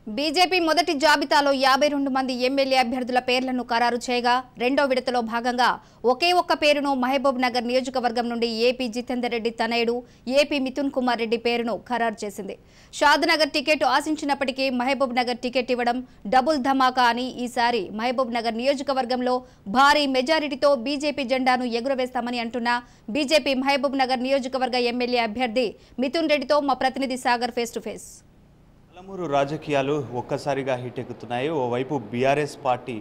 BJP మొదటి జాబితాలో 52 మంది ఎమ్మెల్యే అభ్యర్థుల పేర్లను ఖరారు చేయగా రెండో విడతలో భాగంగా ఒకే ఒక్క పేరును మహబూబ్ నగర్ నియోజకవర్గం నుండి ఏపీ జితేందర్ రెడ్డి తనయుడు ఏపీ మిథున్ కుమార్ రెడ్డి పేరును ఖరారు చేసింది. షాద్నగర్ టికెట్ ఆశించినప్పటికీ మహబూబ్ నగర్ టికెట్ ఇవ్వడం డబుల్ ధమాకా అని ఈసారి మహబూబ్ నగర్ నియోజకవర్గంలో భారీ మెజారిటీతో బీజేపీ జెండాను ఎగురవేస్తామని అంటున్న బీజేపీ మహబూబ్ నగర్ నియోజకవర్గ ఎమ్మెల్యే అభ్యర్థి మిథున్ రెడ్డితో మా ప్రతినిధి Sagar face to face. Palamuru రాజకీయాలు ఒక్కసారిగా హిట్ ఎక్కుతున్నాయి. ఓవైపు బీఆర్ఎస్ పార్టీ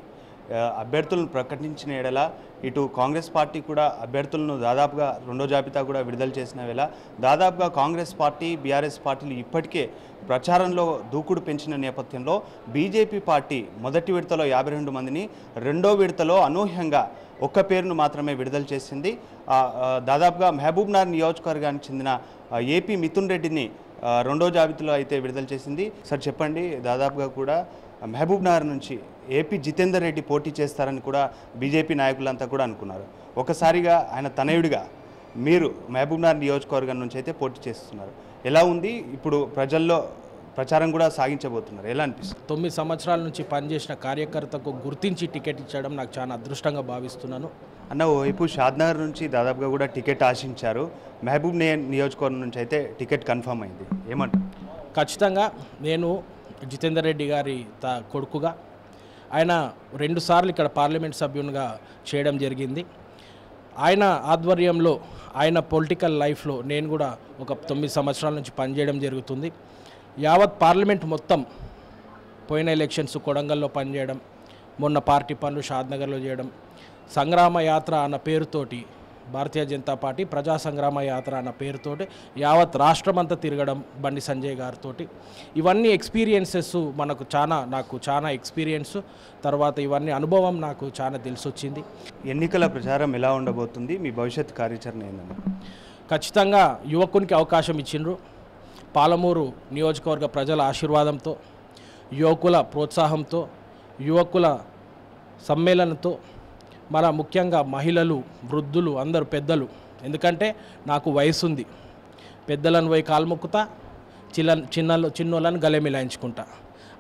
అభ్యర్థులను ప్రకటించిన ఎడల ఇటు కాంగ్రెస్ పార్టీ కూడా అభ్యర్థులను దాదాపుగా రెండో జాబితా కూడా విడుదల చేసిన వేళ దాదాపుగా కాంగ్రెస్ పార్టీ బీఆర్ఎస్ పార్టీలు ఇప్పటికే ప్రచారంలో దూకుడు పెంచిన నేపథ్యంలో బీజేపీ పార్టీ మొదటి విడతలో 52 మందిని రెండో విడతలో అనూహ్యంగా ఒక్క పేరును మాత్రమే విడుదల చేసింది. దాదాపుగా మహబూబ్ నగర్ నియోజకవర్గానికి చెందిన ఏపీ మిథున్ రెడ్డిని రెండో జాబితాలో అయితే విడుదల చేసింది. సార్ చెప్పండి, దాదాపుగా కూడా మహబూబ్ నగర్ నుంచి ఏపీ జితేందర్ రెడ్డి పోటీ చేస్తారని కూడా బీజేపీ నాయకులంతా కూడా అనుకున్నారు. ఒకసారిగా ఆయన తనయుడిగా మీరు మహబూబ్ నగర్ నియోజకవర్గం నుంచి అయితే పోటీ చేస్తున్నారు. ఎలా ఉంది ఇప్పుడు ప్రజల్లో ప్రచారం కూడా సాగించబోతున్నారు, ఎలా అనిపిస్తుంది? 9 సంవత్సరాల నుంచి పనిచేసిన కార్యకర్తకు గుర్తించి టికెట్ ఇచ్చడం నాకు చాలా అదృష్టంగా భావిస్తున్నాను. అన్న, ఓవైపు షాద్నగర్ నుంచి దాదాపుగా కూడా టికెట్ ఆశించారు. మహబూబ్ నియోజకవర్గం నుంచి అయితే టికెట్ కన్ఫర్మ్ అయింది, ఏమంటారు? ఖచ్చితంగా నేను జితేందర్ రెడ్డి గారి కొడుకుగా ఆయన 2 సార్లు ఇక్కడ పార్లమెంట్ సభ్యునిగా చేయడం జరిగింది. ఆయన ఆధ్వర్యంలో ఆయన పొలిటికల్ లైఫ్లో నేను కూడా ఒక 9 సంవత్సరాల నుంచి పనిచేయడం జరుగుతుంది. యావత్ పార్లమెంట్ మొత్తం పోయిన ఎలక్షన్స్ కొడంగల్లో పనిచేయడం, మొన్న పార్టీ పనులు షాద్నగర్లో చేయడం, సంగ్రామ యాత్ర అన్న పేరుతోటి భారతీయ జనతా పార్టీ ప్రజా సంగ్రామ యాత్ర అన్న పేరుతోటి యావత్ రాష్ట్రమంతా తిరగడం బండి సంజయ్ గారితో, ఇవన్నీ ఎక్స్పీరియన్సెస్ నాకు చాలా ఎక్స్పీరియన్స్, తర్వాత ఇవన్నీ అనుభవం నాకు చాలా తెలిసొచ్చింది. ఎన్నికల ప్రచారం ఎలా ఉండబోతుంది, మీ భవిష్యత్ కార్యాచరణ ఏంటంటే? ఖచ్చితంగా యువకునికి అవకాశం ఇచ్చిండ్రు. పాలమూరు నియోజకవర్గ ప్రజల ఆశీర్వాదంతో, యువకుల ప్రోత్సాహంతో, యువకుల సమ్మేళనంతో, మన ముఖ్యంగా మహిళలు, వృద్ధులు, అందరూ పెద్దలు, ఎందుకంటే నాకు వయసు ఉంది, పెద్దలను పోయి కాలుమొక్కుతా, చిన్నోళ్ళని గలె మిలాయించుకుంటా,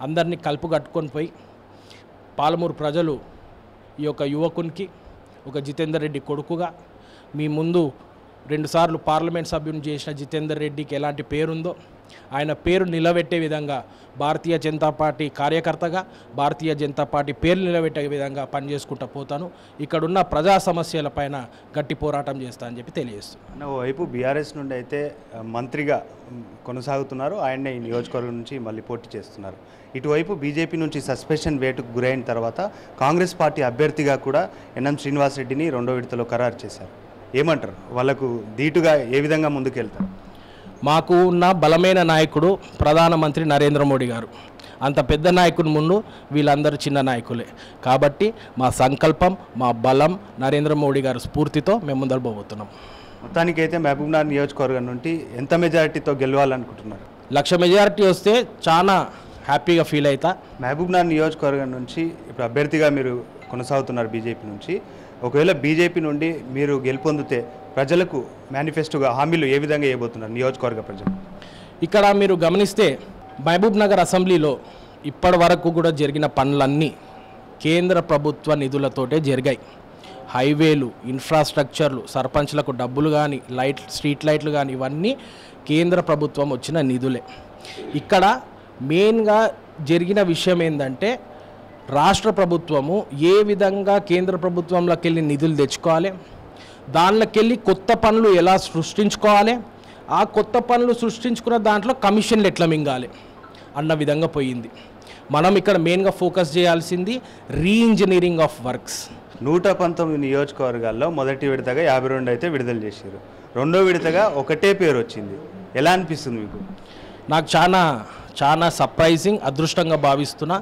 అందరినీ కలుపు కట్టుకొని పోయి పాలమూరు ప్రజలు ఈ యొక్క యువకునికి ఒక జితేందర్ రెడ్డి కొడుకుగా మీ ముందు 2 సార్లు పార్లమెంట్ సభ్యుని చేసిన జితేందర్ రెడ్డికి ఎలాంటి పేరుందో ఆయన పేరు నిలబెట్టే విధంగా భారతీయ జనతా పార్టీ కార్యకర్తగా భారతీయ జనతా పార్టీ పేరు నిలబెట్టే విధంగా పనిచేసుకుంటూ పోతాను. ఇక్కడున్న ప్రజా సమస్యలపైన గట్టి పోరాటం చేస్తా అని చెప్పి తెలియజేస్తున్నాను. ఓవైపు బీఆర్ఎస్ నుండి అయితే మంత్రిగా కొనసాగుతున్నారు, ఆయన్నే ఈ నియోజకవర్గం నుంచి మళ్ళీ పోటీ చేస్తున్నారు. ఇటువైపు బీజేపీ నుంచి సస్పెన్షన్ వేటుకు గురైన తర్వాత కాంగ్రెస్ పార్టీ అభ్యర్థిగా కూడా ఎన్ఎం శ్రీనివాసరెడ్డిని రెండో విడతలో ఖరారు చేశారు. ఏమంటారు? వాళ్ళకు ధీటుగా ఏ విధంగా ముందుకెళ్తారు? మాకు ఉన్న బలమైన నాయకుడు ప్రధానమంత్రి నరేంద్ర మోడీ గారు. అంత పెద్ద నాయకుని ముందు వీళ్ళందరూ చిన్న నాయకులే. కాబట్టి మా సంకల్పం, మా బలం నరేంద్ర మోడీ గారి స్ఫూర్తితో మేము ముందరు పోబోతున్నాం. మొత్తానికైతే మహబూబ్ నగర్ నియోజకవర్గం నుండి ఎంత మెజారిటీతో గెలవాలనుకుంటున్నారు? 1,00,000 మెజారిటీ వస్తే చాలా హ్యాపీగా ఫీల్ అవుతా. మహబూబ్ నగర్ నియోజకవర్గం నుంచి ఇప్పుడు అభ్యర్థిగా మీరు కొనసాగుతున్నారు బీజేపీ నుంచి. ఒకవేళ బీజేపీ నుండి మీరు గెలుపొందితే ప్రజలకు మేనిఫెస్టోగా హామీలు ఏ విధంగా ఇవ్వబోతున్నారు నియోజకవర్గ ప్రజలు? ఇక్కడ మీరు గమనిస్తే మహబూబ్ నగర్ అసెంబ్లీలో ఇప్పటి వరకు కూడా జరిగిన పనులన్నీ కేంద్ర ప్రభుత్వ నిధులతోటే జరిగాయి. హైవేలు, ఇన్ఫ్రాస్ట్రక్చర్లు, సర్పంచ్లకు డబ్బులు కానీ, స్ట్రీట్ లైట్లు కానీ, ఇవన్నీ కేంద్ర ప్రభుత్వం వచ్చిన నిధులే. ఇక్కడ మెయిన్గా జరిగిన విషయం ఏంటంటే రాష్ట్ర ప్రభుత్వము ఏ విధంగా కేంద్ర ప్రభుత్వంలోకి వెళ్ళి నిధులు తెచ్చుకోవాలి, దానిలోకెళ్ళి కొత్త పనులు ఎలా సృష్టించుకోవాలి, ఆ కొత్త పనులు సృష్టించుకున్న దాంట్లో కమిషన్లు ఎట్లా మింగాలి అన్న విధంగా పోయింది. మనం ఇక్కడ మెయిన్గా ఫోకస్ చేయాల్సింది రీఇంజనీరింగ్ ఆఫ్ వర్క్స్. 119 నియోజకవర్గాల్లో మొదటి విడతగా 52 అయితే విడుదల చేశారు. రెండో విడతగా ఒకటే పేరు వచ్చింది. ఎలా అనిపిస్తుంది మీకు? నాకు చాలా సర్ప్రైజింగ్, అదృష్టంగా భావిస్తున్నా.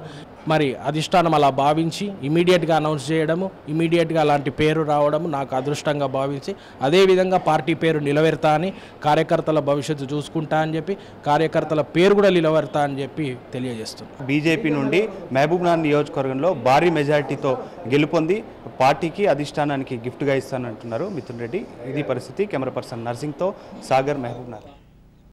మరి అధిష్టానం అలా భావించి ఇమీడియట్గా అనౌన్స్ చేయడము, ఇమీడియట్గా అలాంటి పేరు రావడము నాకు అదృష్టంగా భావించి, అదేవిధంగా పార్టీ పేరు నిలబెడతా అని, కార్యకర్తల భవిష్యత్తు చూసుకుంటా అని చెప్పి, కార్యకర్తల పేరు కూడా నిలబెడతా అని చెప్పి తెలియజేస్తున్నాను. బీజేపీ నుండి మహబూబ్ నగర్ నియోజకవర్గంలో భారీ మెజారిటీతో గెలుపొంది పార్టీకి అధిష్టానానికి గిఫ్ట్గా ఇస్తానంటున్నారు మిథున్ రెడ్డి. ఇది పరిస్థితి. కెమెరా పర్సన్ నర్సింగ్తో సాగర్, మహబూబ్ నగర్.